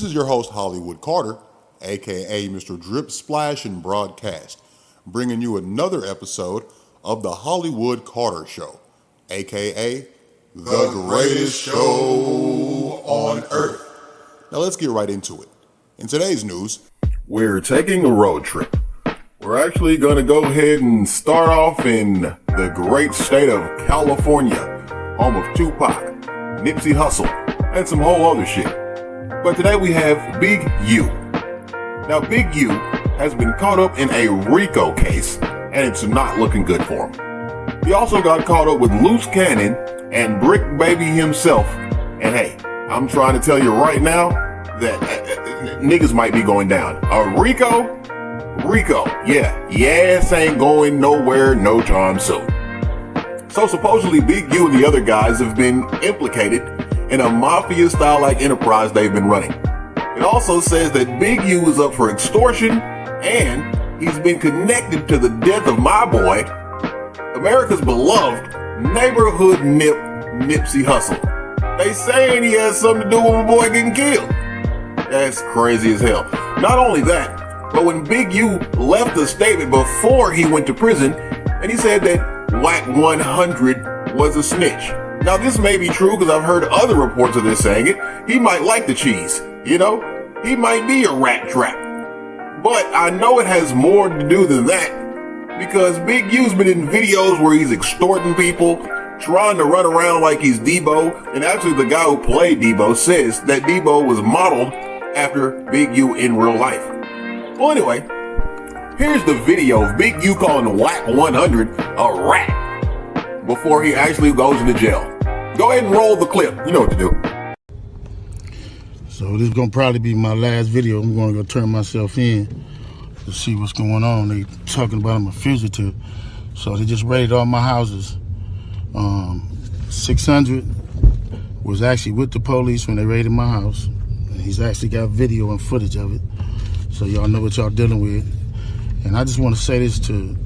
is your host, Hollywood Carter, aka Mr. Drip Splash and Broadcast, bringing you another episode of the Hollywood Carter Show, aka the greatest show on earth. Now let's get right into it. In today's news, we're taking a road trip. We're actually going to go ahead and start off in the great state of California, home of Tupac, Nipsey Hussle, and some whole other shit. But today we have Big U. Now Big U has been caught up in a RICO case, and it's not looking good for him. He also got caught up with Loose Cannon and Brick Baby himself. And hey, I'm trying to tell you right now that niggas might be going down. RICO, yes, ain't going nowhere no time soon. So supposedly Big U and the other guys have been implicated in a mafia-style like enterprise they've been running. It also says that Big U is up for extortion and he's been connected to the death of my boy, America's beloved neighborhood nip, Nipsey Hussle. They saying he has something to do with my boy getting killed. That's crazy as hell. Not only that, but when Big U left the statement before he went to prison, and he said that Whack 100 was a snitch. Now this may be true because I've heard other reports of this saying it. He might like the cheese, you know? He might be a rat trap. But I know it has more to do than that, because Big U's been in videos where he's extorting people, trying to run around like he's Debo, and actually the guy who played Debo says that Debo was modeled after Big U in real life. Well anyway, here's the video of Big U calling Whack 100 a rat before he actually goes into jail. Go ahead and roll the clip. You know what to do. So this is gonna probably be my last video. I'm gonna go turn myself in to see what's going on. They talking about I'm a fugitive. So they just raided all my houses. 600 was actually with the police when they raided my house. And he's actually got video and footage of it. So y'all know what y'all dealing with. And I just want to say this to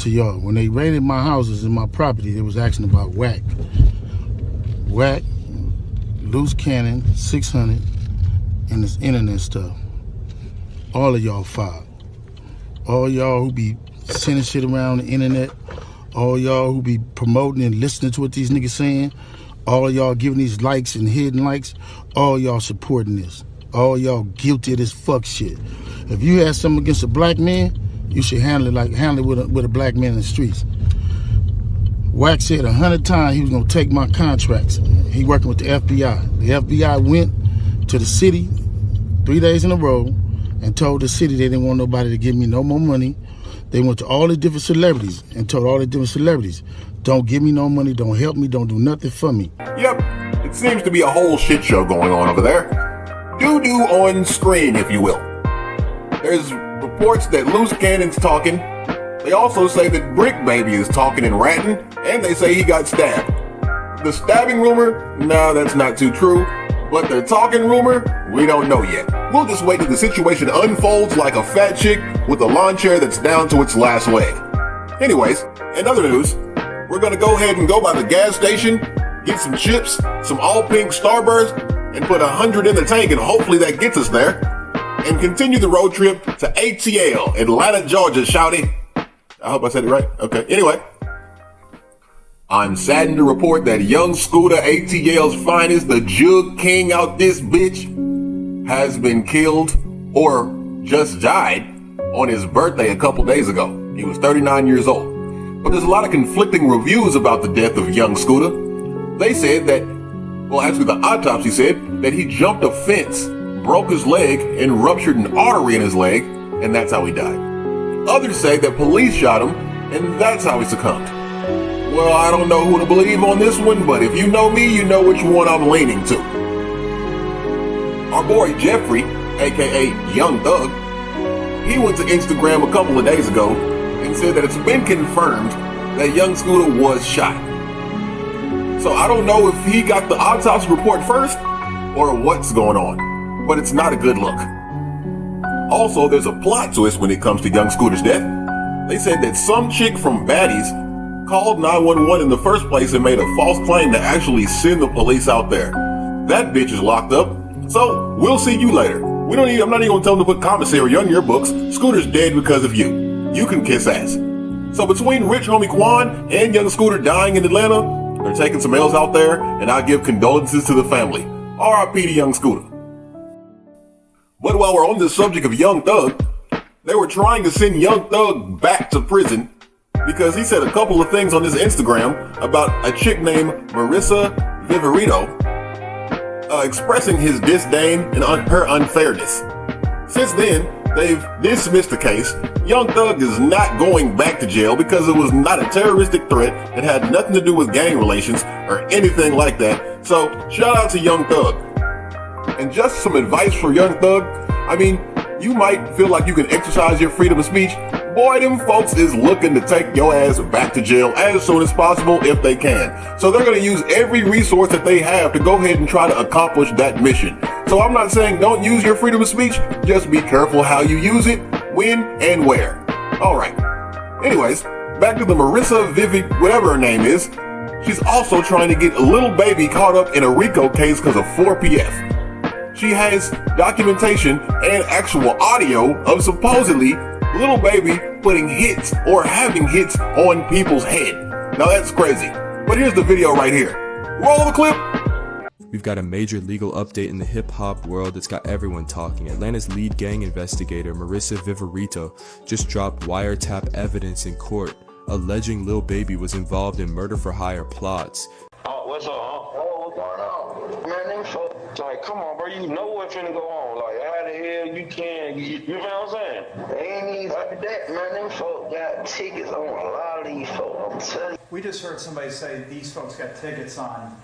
y'all. When they raided my houses and my property, they was asking about Whack, Loose Cannon, 600, and this internet stuff. All of y'all filed. All y'all who be sending shit around the internet, all y'all who be promoting and listening to what these niggas saying, all y'all giving these likes and hidden likes, all y'all supporting this. All y'all guilty of this fuck shit. If you have something against a black man, you should handle it with a black man in the streets. Whack said 100 times he was gonna take my contracts. He working with the FBI. The FBI went to the city 3 days in a row and told the city they didn't want nobody to give me no more money. They went to all the different celebrities and told all the different celebrities, don't give me no money, don't help me, don't do nothing for me. Yep, it seems to be a whole shit show going on over there. Doo-doo on screen, if you will. There's reports that Loose Cannon's talking. They also say that Brick Baby is talking and ranting, and they say he got stabbed. The stabbing rumor? Nah, that's not too true. But the talking rumor? We don't know yet. We'll just wait till the situation unfolds like a fat chick with a lawn chair that's down to its last leg. Anyways, in other news, we're gonna go ahead and go by the gas station, get some chips, some all pink Starburst, and put 100 in the tank, and hopefully that gets us there. And continue the road trip to ATL, Atlanta, Georgia, shouty. I hope I said it right. Okay, anyway. I'm saddened to report that Young Scooter, ATL's finest, the jug king out this bitch, has been killed or just died on his birthday a couple days ago. He was 39 years old. But there's a lot of conflicting reviews about the death of Young Scooter. They said that, well actually the autopsy said that he jumped a fence, broke his leg, and ruptured an artery in his leg, and that's how he died. Others say that police shot him, and that's how he succumbed. Well, I don't know who to believe on this one, but if you know me, you know which one I'm leaning to. Our boy Jeffrey, aka Young Thug, he went to Instagram a couple of days ago and said that it's been confirmed that Young Scooter was shot. So I don't know if he got the autopsy report first or what's going on, but it's not a good look. Also, there's a plot twist when it comes to Young Scooter's death. They said that some chick from Baddies called 911 in the first place and made a false claim to actually send the police out there. That bitch is locked up, so we'll see you later. I'm not even gonna tell them to put commissary on your books. Scooter's dead because of you. You can kiss ass. So between Rich Homie Quan and Young Scooter dying in Atlanta, they're taking some L's out there, and I give condolences to the family. R.I.P to Young Scooter. But while we're on the subject of Young Thug, they were trying to send Young Thug back to prison because he said a couple of things on his Instagram about a chick named Marissa Viverito, expressing his disdain and her unfairness. Since then, they've dismissed the case. Young Thug is not going back to jail because it was not a terroristic threat. It had nothing to do with gang relations or anything like that. So shout out to Young Thug. And just some advice for Young Thug. I mean, you might feel like you can exercise your freedom of speech. Boy, them folks is looking to take your ass back to jail as soon as possible if they can. So they're going to use every resource that they have to go ahead and try to accomplish that mission. So I'm not saying don't use your freedom of speech, just be careful how you use it, when, and where. Alright. Anyways, back to the Marissa Vivi, whatever her name is. She's also trying to get Lil Baby caught up in a RICO case because of 4PF. She has documentation and actual audio of supposedly Lil Baby putting hits or having hits on people's head. Now that's crazy. But here's the video right here. Roll the clip. We've got a major legal update in the hip-hop world that's got everyone talking. Atlanta's lead gang investigator, Marissa Viverito, just dropped wiretap evidence in court, alleging Lil Baby was involved in murder-for-hire plots. Oh, what's up, huh? Oh, what's going on? Man, them folks, like, come on, bro, you know what's finna go on. Like, how the hell you can, you know what I'm saying? They ain't even like that, man. Them folks got tickets on a lot of these folks, I'm telling you. We just heard somebody say these folks got tickets on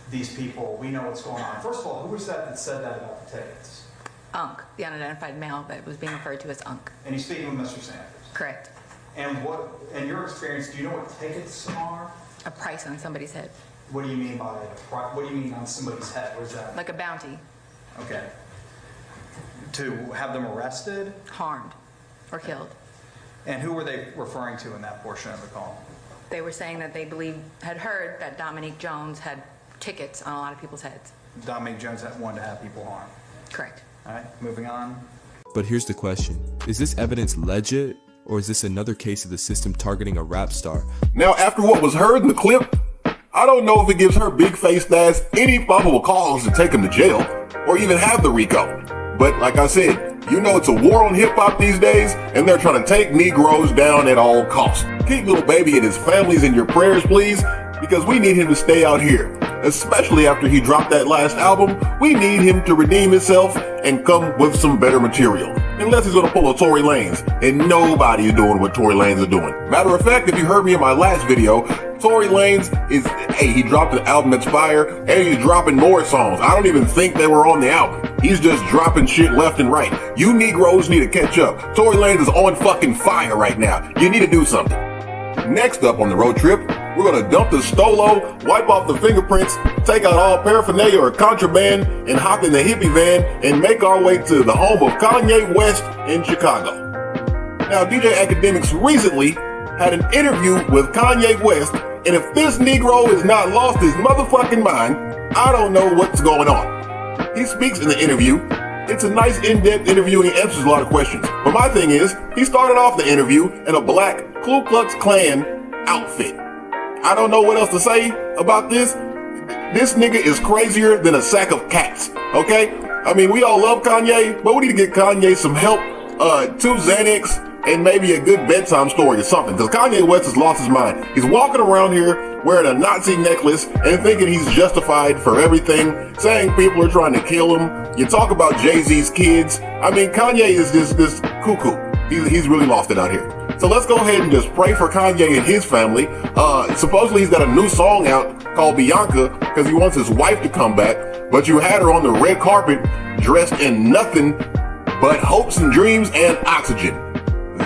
these people. We know what's going on. First of all, who was that said that about the tickets? Unk, the unidentified male that was being referred to as Unk. And he's speaking with Mr. Sanders. Correct. And what, in your experience, do you know what tickets are? A price on somebody's head. What do you mean by what do you mean on somebody's head? Where's that? Like a bounty. Okay. To have them arrested? Harmed or killed. And who were they referring to in that portion of the call? They were saying that they had heard that Dominique Jones had tickets on a lot of people's heads. Dominique Jones wanted to have people harmed. Correct. All right, moving on. But here's the question. Is this evidence legit, or is this another case of the system targeting a rap star? Now, after what was heard in the clip, I don't know if it gives her big-faced ass any probable cause to take him to jail, or even have the RICO. But like I said, you know it's a war on hip-hop these days, and they're trying to take Negroes down at all costs. Keep Lil Baby and his families in your prayers, please, because we need him to stay out here. Especially after he dropped that last album, we need him to redeem himself and come with some better material. Unless he's gonna pull a Tory Lanez, and nobody is doing what Tory Lanez is doing. Matter of fact, if you heard me in my last video, Tory Lanez he dropped an album that's fire, and he's dropping more songs. I don't even think they were on the album. He's just dropping shit left and right. You Negroes need to catch up. Tory Lanez is on fucking fire right now. You need to do something. Next up on the road trip, we're gonna dump the Stolo, wipe off the fingerprints, take out all paraphernalia or contraband, and hop in the hippie van and make our way to the home of Kanye West in Chicago. Now, DJ Academics recently had an interview with Kanye West, and if this Negro has not lost his motherfucking mind, I don't know what's going on. He speaks in the interview. It's a nice in-depth interview and he answers a lot of questions. But my thing is, he started off the interview in a black Ku Klux Klan outfit. I don't know what else to say about this. This nigga is crazier than a sack of cats, okay? I mean, we all love Kanye, but we need to get Kanye some help, 2 Xanax, and maybe a good bedtime story or something, because Kanye West has lost his mind. He's walking around here wearing a Nazi necklace and thinking he's justified for everything, saying people are trying to kill him. You talk about Jay-Z's kids. I mean, Kanye is this cuckoo. He's really lost it out here. So let's go ahead and just pray for Kanye and his family. Supposedly he's got a new song out called Bianca because he wants his wife to come back, but you had her on the red carpet dressed in nothing but hopes and dreams and oxygen.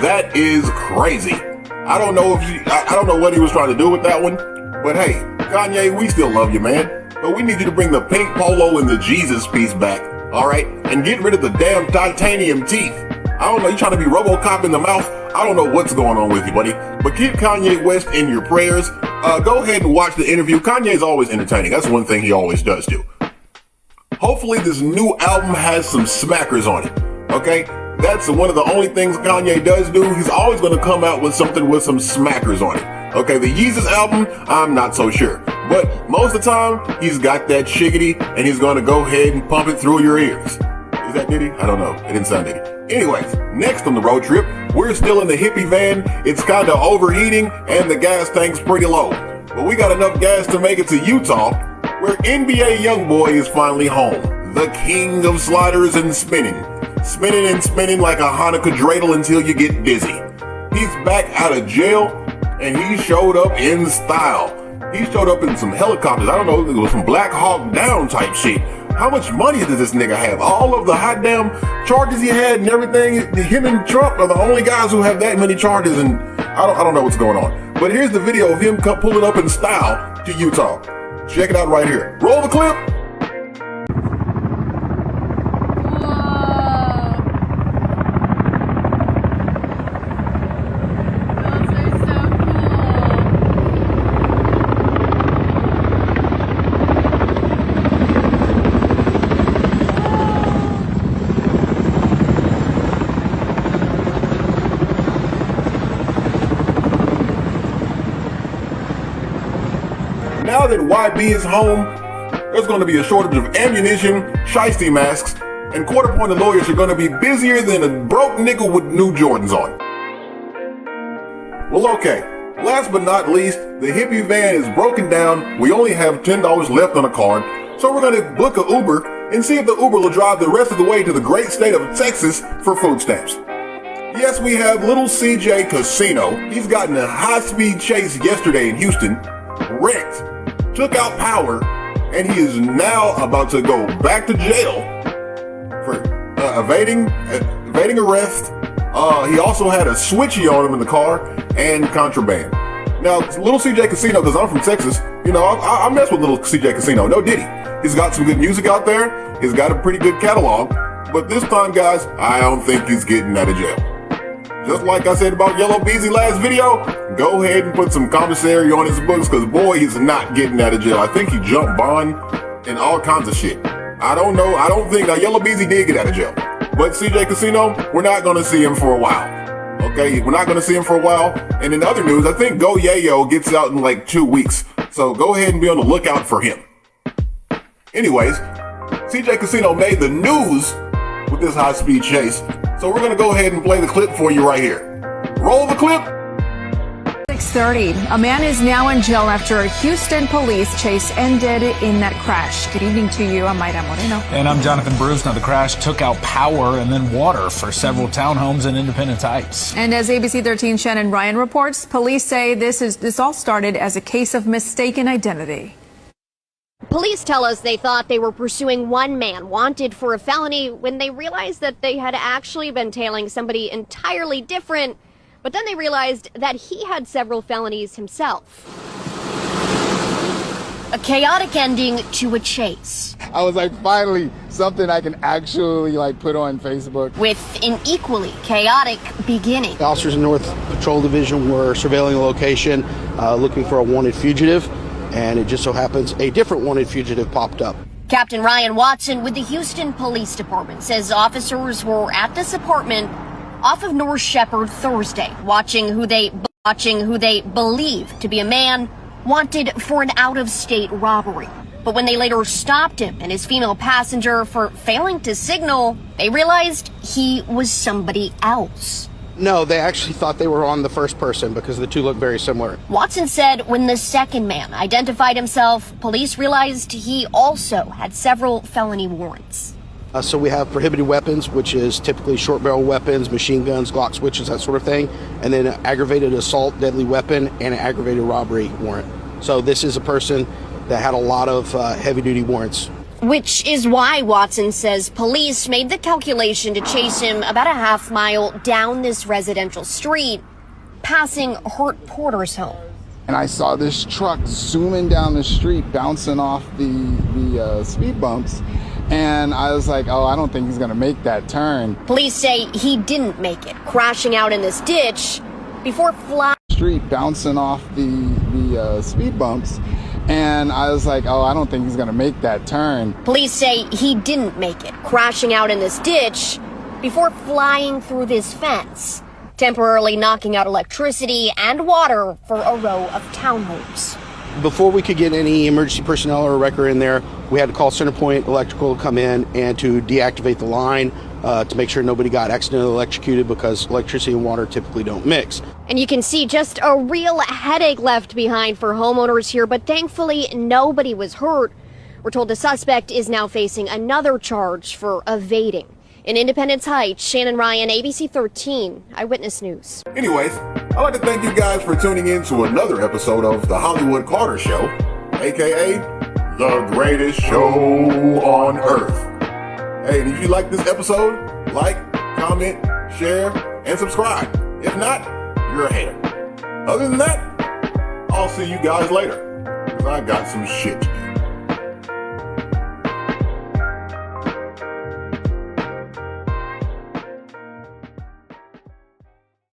That is crazy. I don't know what he was trying to do with that one, but hey, Kanye, we still love you, man. But we need you to bring the pink polo and the Jesus piece back, all right? And get rid of the damn titanium teeth. I don't know, you trying to be RoboCop in the mouth? I don't know what's going on with you, buddy. But keep Kanye West in your prayers. Go ahead and watch the interview. Kanye's always entertaining. That's one thing he always does do. Hopefully this new album has some smackers on it, okay? That's one of the only things Kanye does do. He's always going to come out with something with some smackers on it. Okay, the Yeezus album, I'm not so sure. But most of the time, he's got that shiggity, and he's going to go ahead and pump it through your ears. Is that Diddy? I don't know. It didn't sound Diddy. Anyways, next on the road trip, we're still in the hippie van. It's kind of overheating, and the gas tank's pretty low. But we got enough gas to make it to Utah, where NBA YoungBoy is finally home. The king of sliders and spinning. Spinning and spinning like a Hanukkah dreidel until you get dizzy. He's back out of jail, and he showed up in style. He showed up in some helicopters. I don't know, it was some Black Hawk Down type shit. How much money does this nigga have? All of the hot damn charges he had and everything. Him and Trump are the only guys who have that many charges, and I don't know what's going on. But here's the video of him pulling up in style to Utah. Check it out right here. Roll the clip. Now that YB is home, there's going to be a shortage of ammunition, shiesty masks, and quarter-pointed lawyers are going to be busier than a broke nigga with new Jordans on. Well, okay. Last but not least, the hippie van is broken down. We only have $10 left on a card, so we're going to book an Uber and see if the Uber will drive the rest of the way to the great state of Texas for food stamps. Yes, we have Lil CJ Casino. He's gotten a high-speed chase yesterday in Houston, wrecked, took out power, and he is now about to go back to jail for evading arrest. He also had a switchy on him in the car and contraband. Now, Lil CJ Casino, because I'm from Texas, you know, I mess with Lil CJ Casino. No Diddy. He's got some good music out there. He's got a pretty good catalog. But this time, guys, I don't think he's getting out of jail. Just like I said about Yellow Beezy last video, go ahead and put some commissary on his books, because boy, he's not getting out of jail. I think he jumped bond and all kinds of shit. I don't know. I don't think Yellow Beezy did get out of jail. But CJ Casino, we're not going to see him for a while. Okay, we're not going to see him for a while. And in other news, I think Go Yayo gets out in like 2 weeks. So go ahead and be on the lookout for him. Anyways, CJ Casino made the news with this high-speed chase. So we're going to go ahead and play the clip for you right here. Roll the clip. 6:30. A man is now in jail after a Houston police chase ended in that crash. Good evening to you. I'm Mayra Moreno. And I'm Jonathan Bruce. Now, the crash took out power and then water for several townhomes in Independence Heights. And as ABC 13 Shannon Ryan reports, police say this all started as a case of mistaken identity. Police tell us they thought they were pursuing one man wanted for a felony when they realized that they had actually been tailing somebody entirely different. But then they realized that he had several felonies himself. A chaotic ending to a chase. I was like, finally, something I can actually put on Facebook. With an equally chaotic beginning. The officers in North Patrol Division were surveilling a location looking for a wanted fugitive. And it just so happens a different wanted fugitive popped up. Captain Ryan Watson with the Houston Police Department says officers were at this apartment off of North Shepherd Thursday, watching who they believe to be a man wanted for an out-of-state robbery. But when they later stopped him and his female passenger for failing to signal, they realized he was somebody else. No, they actually thought they were on the first person because the two look very similar. Watson said when the second man identified himself, police realized he also had several felony warrants. So we have prohibited weapons, which is typically short barrel weapons, machine guns, Glock switches, that sort of thing. And then an aggravated assault, deadly weapon, and an aggravated robbery warrant. So this is a person that had a lot of heavy duty warrants. Which is why Watson says police made the calculation to chase him about a half mile down this residential street, passing Hurt Porter's home. And I saw this truck zooming down the street, bouncing off the speed bumps. And I was like, oh, I don't think he's going to make that turn. Police say he didn't make it, crashing out in this ditch before flying. Street bouncing off the speed bumps. And I was like, oh, I don't think he's gonna make that turn. Police say he didn't make it, crashing out in this ditch before flying through this fence, temporarily knocking out electricity and water for a row of townhomes. Before we could get any emergency personnel or a wrecker in there, we had to call Centerpoint Electrical to come in and to deactivate the line to make sure nobody got accidentally electrocuted, because electricity and water typically don't mix. And you can see just a real headache left behind for homeowners here, but thankfully nobody was hurt. We're told the suspect is now facing another charge for evading. In Independence Heights, Shannon Ryan, ABC 13, Eyewitness News. Anyways, I'd like to thank you guys for tuning in to another episode of The Hollywood Carter Show, aka the greatest show on earth. Hey, and if you like this episode, like, comment, share, and subscribe. If not, you're a hater. Other than that, I'll see you guys later, because I got some shit to do.